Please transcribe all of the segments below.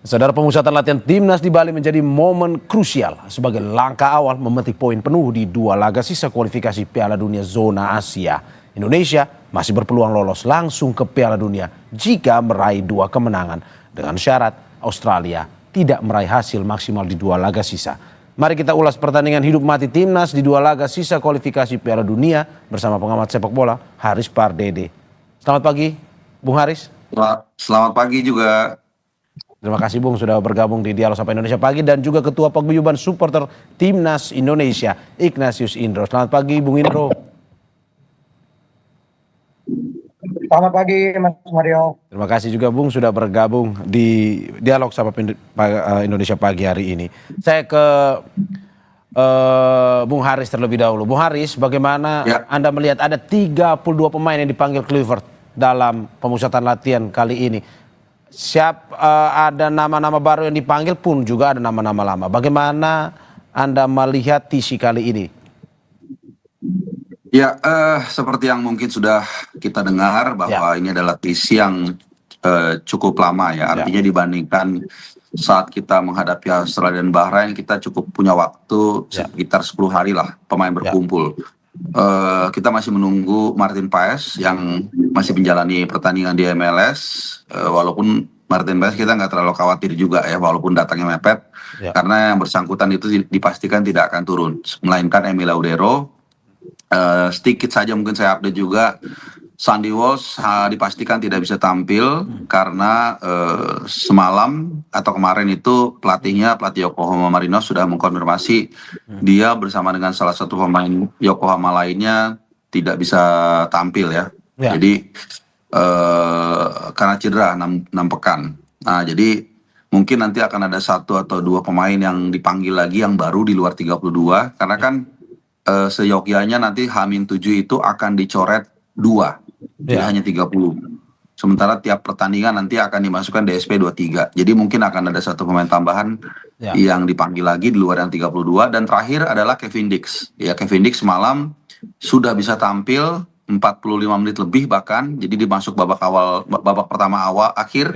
Saudara, pemusatan latihan timnas di Bali menjadi momen krusial sebagai langkah awal memetik poin penuh di 2 laga sisa kualifikasi Piala Dunia zona Asia. Indonesia masih berpeluang lolos langsung ke Piala Dunia jika meraih 2 kemenangan dengan syarat Australia tidak meraih hasil maksimal di 2 laga sisa. Mari kita ulas pertandingan hidup mati timnas di 2 laga sisa kualifikasi Piala Dunia bersama pengamat sepak bola Haris Pardede. Selamat pagi, Bung Haris. Selamat pagi juga. Terima kasih Bung sudah bergabung di Dialog Sapa Indonesia Pagi, dan juga Ketua Paguyuban Supporter Timnas Indonesia Ignatius Indro. Selamat pagi Bung Indro. Selamat pagi Mas Mario. Terima kasih juga Bung sudah bergabung di Dialog Sapa Indonesia Pagi hari ini. Saya ke Bung Haris terlebih dahulu. Bung Haris, bagaimana Anda melihat ada 32 pemain yang dipanggil Kluivert dalam pemusatan latihan kali ini? Ada nama-nama baru yang dipanggil pun juga ada nama-nama lama. Bagaimana Anda melihat TC kali ini? Ya, seperti yang mungkin sudah kita dengar bahwa ini adalah TC yang cukup lama ya. Artinya dibandingkan saat kita menghadapi Australia dan Bahrain, kita cukup punya waktu sekitar 10 hari lah pemain berkumpul. Kita masih menunggu Martin Paes yang masih menjalani pertandingan di MLS, walaupun Martin Paes kita nggak terlalu khawatir juga ya, walaupun datangnya mepet, karena yang bersangkutan itu dipastikan tidak akan turun, melainkan Emil Laudero. Sedikit saja mungkin saya update juga, Sandy Walsh dipastikan tidak bisa tampil karena semalam atau kemarin itu pelatih Yokohama Marinos sudah mengkonfirmasi dia bersama dengan salah satu pemain Yokohama lainnya tidak bisa tampil ya. Jadi karena cedera 6 pekan. Nah, jadi mungkin nanti akan ada 1 atau 2 pemain yang dipanggil lagi yang baru di luar 32, karena kan seyogyanya nanti H-7 itu akan dicoret 2. Jadi hanya 30. Sementara tiap pertandingan nanti akan dimasukkan DSP 23. Jadi mungkin akan ada 1 pemain tambahan yang dipanggil lagi di luar yang 32. Dan terakhir adalah Kevin Dix. Ya, Kevin Dix semalam sudah bisa tampil 45 menit lebih bahkan. Jadi dimasuk babak pertama akhir,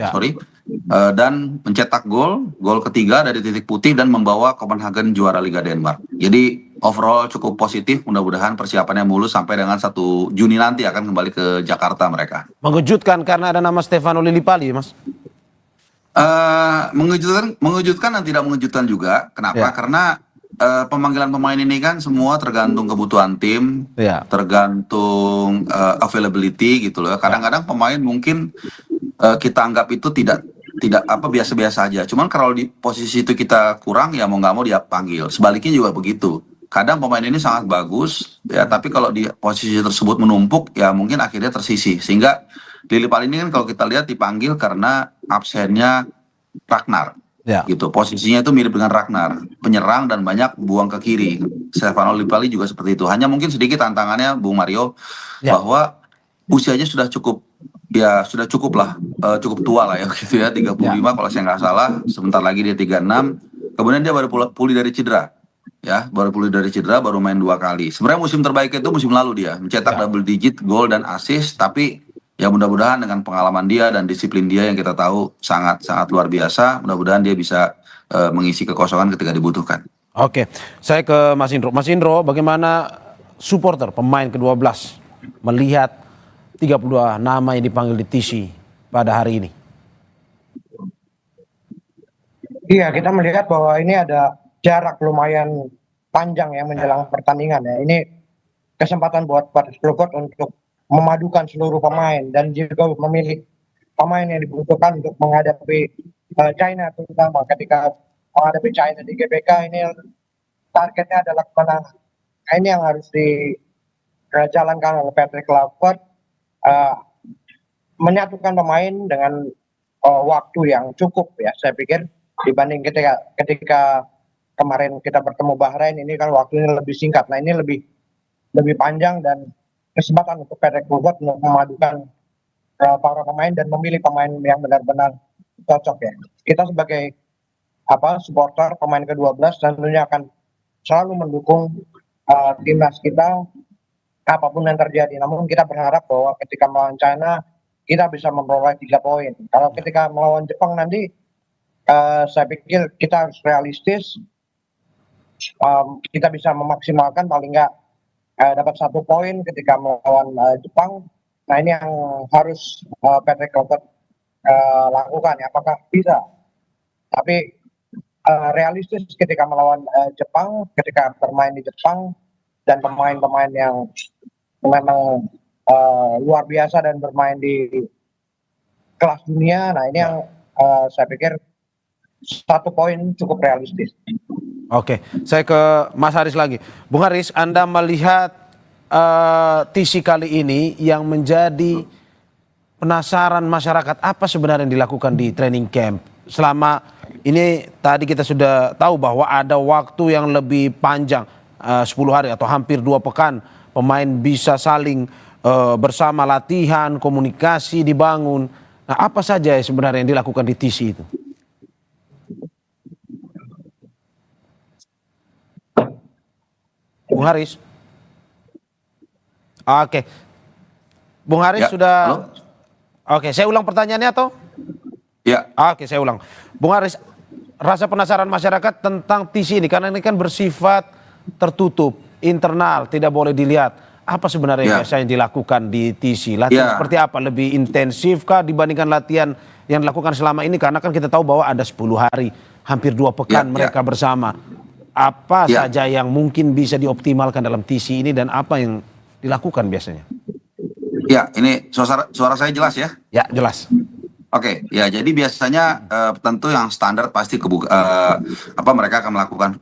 dan mencetak gol ketiga dari titik putih dan membawa Copenhagen juara Liga Denmark. Jadi overall cukup positif, mudah-mudahan persiapannya mulus sampai dengan 1 Juni nanti akan kembali ke Jakarta mereka. Mengejutkan karena ada nama Stefano Lillipali, Mas? Mengejutkan dan tidak mengejutkan juga. Kenapa? Karena pemanggilan pemain ini kan semua tergantung kebutuhan tim, tergantung availability gitu loh. Kadang-kadang pemain mungkin kita anggap itu tidak biasa-biasa aja. Cuman kalau di posisi itu kita kurang, ya mau nggak mau dia panggil. Sebaliknya juga begitu. Kadang pemain ini sangat bagus ya, tapi kalau di posisi tersebut menumpuk ya mungkin akhirnya tersisih. Sehingga Lillipali ini kan kalau kita lihat dipanggil karena absennya Ragnar. Gitu. Posisinya itu mirip dengan Ragnar, penyerang dan banyak buang ke kiri. Stefano Lillipali juga seperti itu. Hanya mungkin sedikit tantangannya Bung Mario bahwa usianya sudah cukup lah, cukup tua lah ya gitu ya, 35 kalau saya nggak salah. Sebentar lagi dia 36. Kemudian dia baru pulih dari cedera. Ya, baru main 2 kali. Sebenarnya musim terbaik itu musim lalu dia mencetak double digit gol dan assist, tapi ya mudah-mudahan dengan pengalaman dia dan disiplin dia yang kita tahu sangat luar biasa, mudah-mudahan dia bisa mengisi kekosongan ketika dibutuhkan. Oke, saya ke Mas Indro. Mas Indro, bagaimana supporter pemain ke-12 melihat 32 nama yang dipanggil di TC pada hari ini? Iya, kita melihat bahwa ini ada jarak lumayan panjang ya menjelang pertandingan ya. Ini kesempatan buat Kluivert untuk memadukan seluruh pemain dan juga memilih pemain yang dibutuhkan untuk menghadapi China, terutama ketika menghadapi China di GBK ini targetnya adalah kemenangan. Nah, ini yang harus dijalankan oleh Patrick Kluivert, menyatukan pemain dengan waktu yang cukup ya, saya pikir dibanding ketika kemarin kita bertemu Bahrain, ini kan waktunya lebih singkat. Nah, ini lebih panjang dan kesempatan untuk Patrick Kluivert untuk memadukan para pemain dan memilih pemain yang benar-benar cocok ya. Kita sebagai supporter pemain ke-12 tentunya akan selalu mendukung timnas kita apapun yang terjadi. Namun kita berharap bahwa ketika melawan China kita bisa memperoleh 3 poin. Kalau ketika melawan Jepang nanti saya pikir kita harus realistis. Kita bisa memaksimalkan paling nggak dapat 1 poin ketika melawan Jepang. Nah ini yang harus Patrick Kluivert lakukan ya. Apakah bisa? Tapi realistis ketika melawan Jepang, ketika bermain di Jepang dan pemain-pemain yang memang luar biasa dan bermain di kelas dunia. Nah ini yang saya pikir 1 poin cukup realistis. Oke, saya ke Mas Haris lagi. Bung Haris, Anda melihat TC kali ini yang menjadi penasaran masyarakat apa sebenarnya yang dilakukan di training camp? Selama ini tadi kita sudah tahu bahwa ada waktu yang lebih panjang, 10 hari atau hampir 2 pekan. Pemain bisa saling bersama latihan, komunikasi dibangun. Nah, apa saja sebenarnya yang dilakukan di TC itu? Bung Haris. Oke. Bung Haris Ya, sudah. halo? Oke, saya ulang pertanyaannya atau? Ya, Oke, saya ulang. Bung Haris, rasa penasaran masyarakat tentang TC ini karena ini kan bersifat tertutup, internal, tidak boleh dilihat. Apa sebenarnya biasa yang dilakukan di TC? Latihan seperti apa? Lebih intensifkah dibandingkan latihan yang dilakukan selama ini? Karena kan kita tahu bahwa ada 10 hari, hampir 2 pekan mereka bersama. Apa saja yang mungkin bisa dioptimalkan dalam TC ini dan apa yang dilakukan biasanya? ya, ini suara saya jelas ya? Ya, jelas. Oke, ya jadi biasanya tentu yang standar pasti mereka akan melakukan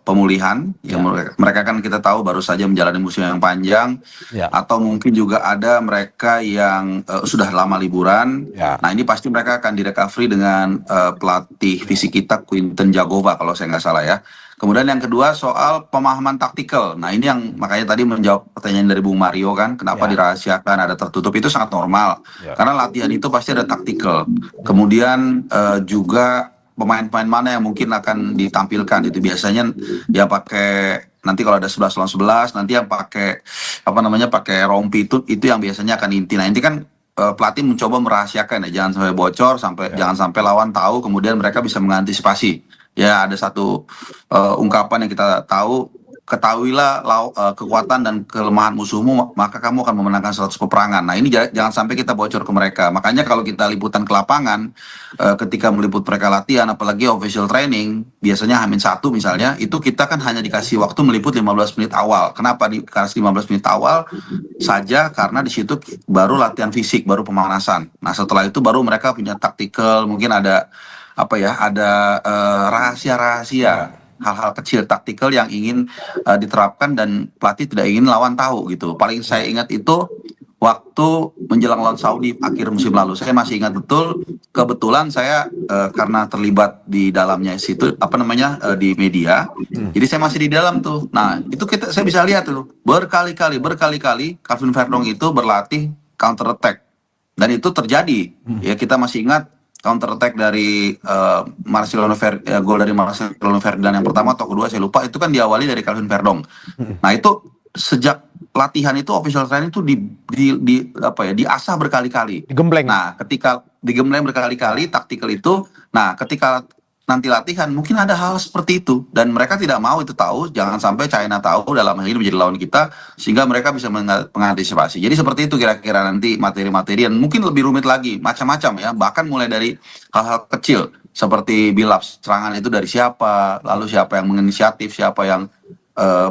pemulihan. Ya. Mereka kan kita tahu baru saja menjalani musim yang panjang, atau mungkin juga ada mereka yang sudah lama liburan. Nah ini pasti mereka akan direcovery dengan pelatih fisik kita Quinten Jagova kalau saya nggak salah ya. Kemudian yang kedua soal pemahaman taktikal. Nah ini yang makanya tadi menjawab pertanyaan dari Bung Mario kan, kenapa dirahasiakan, ada tertutup, itu sangat normal. Karena latihan itu pasti ada taktikal. Kemudian juga pemain-pemain mana yang mungkin akan ditampilkan itu biasanya dia pakai, nanti kalau ada 11 lawan 11 nanti yang pakai pakai rompi itu yang biasanya akan inti. Nah ini kan pelatih mencoba merahasiakan ya, jangan sampai bocor, jangan sampai lawan tahu kemudian mereka bisa mengantisipasi. Ya ada satu ungkapan yang kita tahu, ketahuilah kekuatan dan kelemahan musuhmu maka kamu akan memenangkan 100 peperangan. Nah ini jangan sampai kita bocor ke mereka. Makanya kalau kita liputan ke lapangan, ketika meliput mereka latihan apalagi official training, biasanya H-1 misalnya, itu kita kan hanya dikasih waktu meliput 15 menit awal. Kenapa dikasih 15 menit awal saja? Karena di situ baru latihan fisik, baru pemanasan. Nah setelah itu baru mereka punya tactical, mungkin ada rahasia-rahasia, hal-hal kecil taktikal yang ingin diterapkan dan pelatih tidak ingin lawan tahu gitu. Paling saya ingat itu waktu menjelang lawan Saudi akhir musim lalu. Saya masih ingat betul, kebetulan saya karena terlibat di dalamnya situ di media. Jadi saya masih di dalam tuh. Nah, itu saya bisa lihat tuh berkali-kali Calvin Verdong itu berlatih counter attack. Dan itu terjadi. Ya kita masih ingat counter attack dari gol dari Marcelo Ferdinand yang pertama atau kedua saya lupa, itu kan diawali dari Calvin Verdong. Nah itu sejak latihan itu official training itu diasah berkali-kali. Digembleng. Nah ketika digembleng berkali-kali taktikal itu, nah ketika nanti latihan mungkin ada hal seperti itu dan mereka tidak mau itu tahu, jangan sampai China tahu dalam hal ini menjadi lawan kita sehingga mereka bisa mengantisipasi. Jadi seperti itu kira-kira nanti materi-materi yang mungkin lebih rumit lagi, macam-macam ya, bahkan mulai dari hal-hal kecil seperti build up serangan itu dari siapa, lalu siapa yang menginisiatif, siapa yang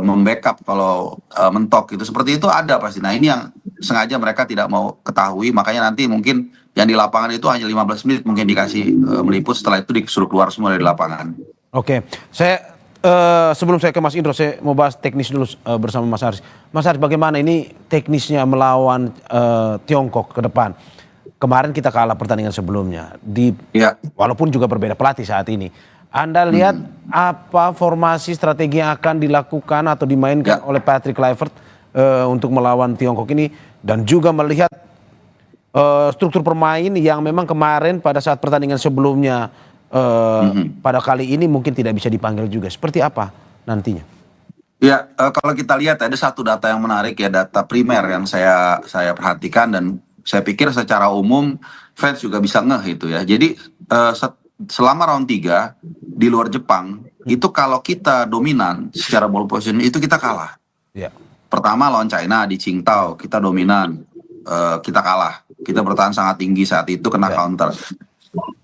membackup kalau mentok gitu, seperti itu ada pasti. Nah ini yang sengaja mereka tidak mau ketahui, makanya nanti mungkin yang di lapangan itu hanya 15 menit mungkin dikasih meliput, setelah itu disuruh keluar semua dari lapangan. Oke, saya sebelum saya ke Mas Indro, saya mau bahas teknis dulu bersama Mas Haris. Mas Haris, bagaimana ini teknisnya melawan Tiongkok ke depan? Kemarin kita kalah pertandingan sebelumnya, walaupun juga berbeda pelatih saat ini. Anda lihat apa formasi strategi yang akan dilakukan atau dimainkan oleh Patrick Kluivert untuk melawan Tiongkok ini, dan juga melihat struktur permain yang memang kemarin pada saat pertandingan sebelumnya pada kali ini mungkin tidak bisa dipanggil juga. Seperti apa nantinya? Ya, kalau kita lihat ada satu data yang menarik ya, data primer yang saya perhatikan dan saya pikir secara umum fans juga bisa ngeh itu ya. Jadi selama round 3 di luar Jepang itu kalau kita dominan secara ball position itu kita kalah. Ya. Pertama lawan China di Qingdao kita dominan, kita kalah. Kita bertahan sangat tinggi saat itu kena counter.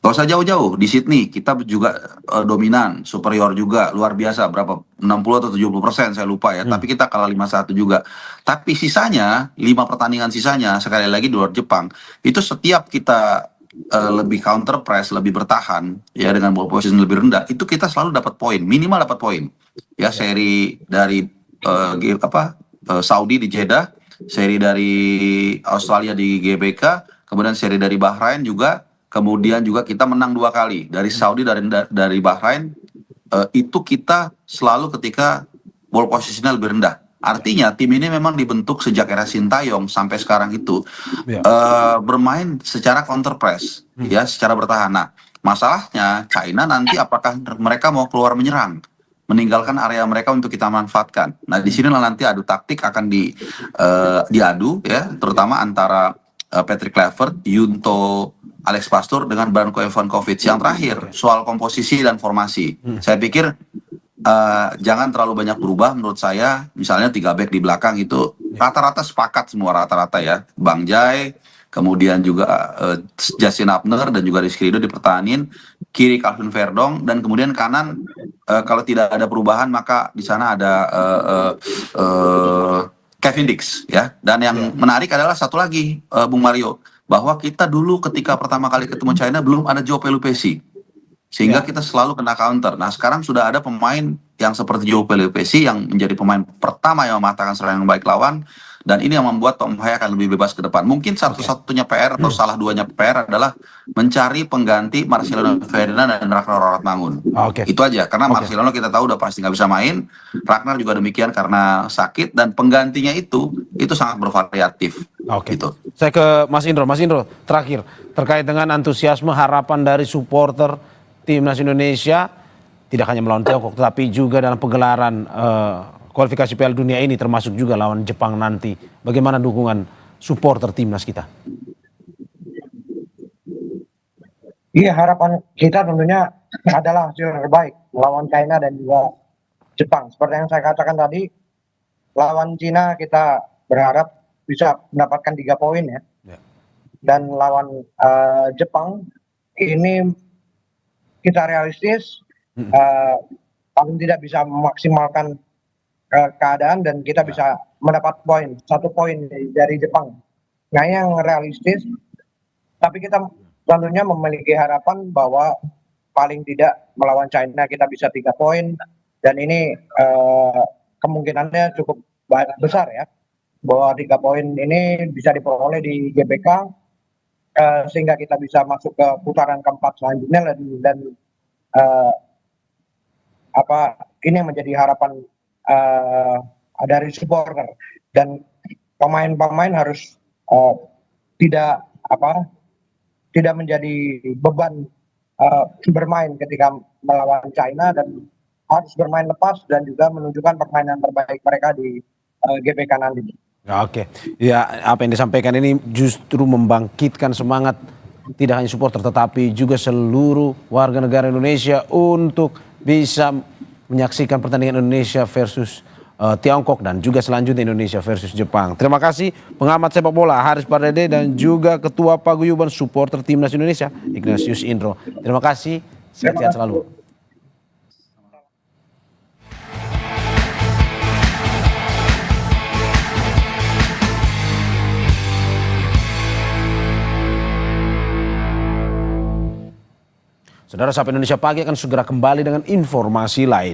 Gak usah jauh-jauh, di Sydney kita juga dominan, superior juga, luar biasa, berapa 60 atau 70% saya lupa ya, tapi kita kalah 5-1 juga. Tapi sisanya, 5 pertandingan sisanya, sekali lagi di luar Jepang, itu setiap kita lebih counter press, lebih bertahan, ya dengan ball position lebih rendah, itu kita selalu dapat poin, minimal dapat poin. Ya seri dari Saudi di Jeddah, seri dari Australia di GBK, kemudian seri dari Bahrain juga. Kemudian juga kita menang 2 kali dari Saudi dari Bahrain, itu kita selalu ketika ball positionnya lebih rendah. Artinya tim ini memang dibentuk sejak era Sintayong sampai sekarang itu bermain secara counter press, ya secara bertahan. Nah, masalahnya China nanti apakah mereka mau keluar menyerang, meninggalkan area mereka untuk kita manfaatkan. Nah, di sinilah nanti adu taktik akan diadu ya, terutama antara Patrick Kluivert, Junto Alex Pastoor dengan Branko Ivanovic. Yang terakhir soal komposisi dan formasi, saya pikir jangan terlalu banyak berubah menurut saya. Misalnya 3 back di belakang itu rata-rata sepakat semua, rata-rata ya, Bang Jai, kemudian juga Justin Abner dan juga Rizky Ridho dipertahanin, kiri Calvin Verdong, dan kemudian kanan kalau tidak ada perubahan maka di sana ada Kevin Dix ya. Dan yang menarik adalah satu lagi, Bung Mario, bahwa kita dulu ketika pertama kali ketemu China belum ada Joe Pelupessy, sehingga kita selalu kena counter. Nah sekarang sudah ada pemain yang seperti Joe Pelupessy yang menjadi pemain pertama yang mematahkan serangan yang baik lawan, dan ini yang membuat Tom Haya akan lebih bebas ke depan. Mungkin satu-satunya PR atau salah duanya PR adalah mencari pengganti Marcelino Ferdinand dan Ragnar Ortmangun. Itu aja, karena Marcelino kita tahu udah pasti nggak bisa main, Ragnar juga demikian karena sakit, dan penggantinya itu sangat bervariatif. Gitu. Saya ke Mas Indro. Mas Indro, terakhir terkait dengan antusiasme harapan dari supporter timnas Indonesia, tidak hanya melawan Tiongkok tetapi juga dalam pegelaran kualifikasi Piala Dunia ini, termasuk juga lawan Jepang nanti. Bagaimana dukungan supporter timnas kita? Iya, harapan kita tentunya adalah hasil terbaik melawan China dan juga Jepang. Seperti yang saya katakan tadi, lawan Cina kita berharap bisa mendapatkan 3 poin ya. Dan lawan Jepang ini kita realistis, paling tidak bisa memaksimalkan keadaan dan kita bisa mendapat 1 poin dari Jepang. Nah, yang realistis, tapi kita tentunya memiliki harapan bahwa paling tidak melawan China kita bisa 3 poin, dan ini kemungkinannya cukup besar ya, bahwa 3 poin ini bisa diperoleh di GBK, sehingga kita bisa masuk ke putaran keempat selanjutnya, dan ini yang menjadi harapan dari supporter, dan pemain-pemain harus tidak menjadi beban bermain ketika melawan China, dan harus bermain lepas dan juga menunjukkan permainan terbaik mereka di GBK nanti. Oke, ya apa yang disampaikan ini justru membangkitkan semangat tidak hanya supporter tetapi juga seluruh warga negara Indonesia untuk bisa menyaksikan pertandingan Indonesia versus Tiongkok dan juga selanjutnya Indonesia versus Jepang. Terima kasih pengamat sepak bola Haris Pardede dan juga Ketua Paguyuban Supporter Timnas Indonesia Ignatius Indro. Terima kasih, sehat-sehat selalu. Saudara, Sapa Indonesia Pagi akan segera kembali dengan informasi lain.